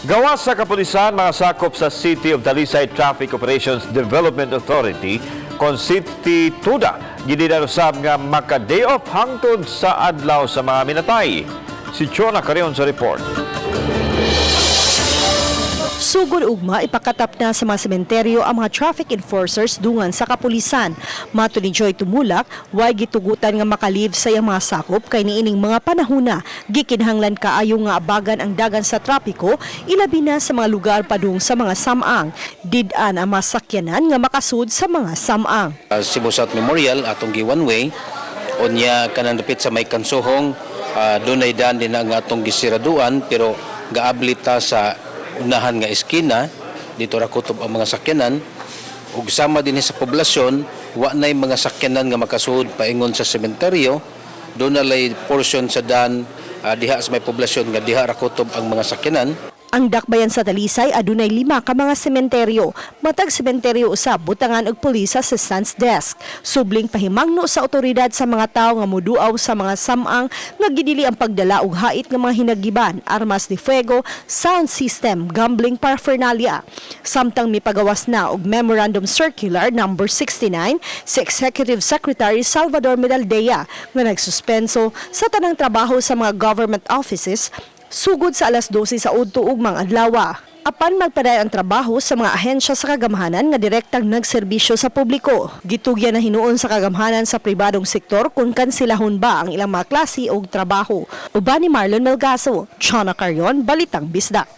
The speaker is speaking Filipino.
Gawas sa kapulisan, mga sakop sa City of Talisay Traffic Operations Development Authority, konstituda, gidinarusab nga maka-day off hangtod sa adlaw sa mga minatay. Si Chona Carion sa report. Sugod ugma, ipakatap na sa mga sementeryo ang mga traffic enforcers dungan sa kapulisan. Mato ni Joy Tumulak, way gitugutan nga makalive sa iyang mga sakop kay niining mga panahona. Gikinahanglan kaayo nga abagan ang dagan sa trapiko, ilabi na sa mga lugar padung sa mga samang. Did-an ang masakyanan nga makasud sa mga samang. Cebu South Memorial atong gi-one way, unya kanang dapit sa may kansuhong, dunay daan din ang atong gisiraduan pero gaablita sa unahan nga eskina, dito ra kutob ang mga sakyanan ug sama din sa poblasyon wa nay mga sakyanan nga makasuod paingon sa sementeryo. Doon nalay portion sa daan diha sa may poblasyon nga diha ra kutob ang mga sakyanan. Ang dakbayan sa Talisay adunay 5 ka mga sementeryo. Matag sementeryo usab butangan og police assistance desk. Subling pahimangno sa otoridad sa mga tawo nga moduaw sa mga samang nga gidili ang pagdala og hait nga mga hinagiban, armas de fuego, sound system, gambling paraphernalia. Samtang mipagawas na og Memorandum Circular number 69 si Executive Secretary Salvador Medaldea nga nagsuspenso sa tanang trabaho sa mga government offices sugod sa alas 12 sa udto ug mga adlaw. Apan magpaday ang trabaho sa mga ahensya sa kagamhanan nga direktang nagserbisyo sa publiko. Gitugyan na hinuon sa kagamhanan sa pribadong sektor kung kansilahon ba ang ilang mga klase og trabaho. Uban ni Marlon Melgaso, Chona Carion, Balitang Bisdak.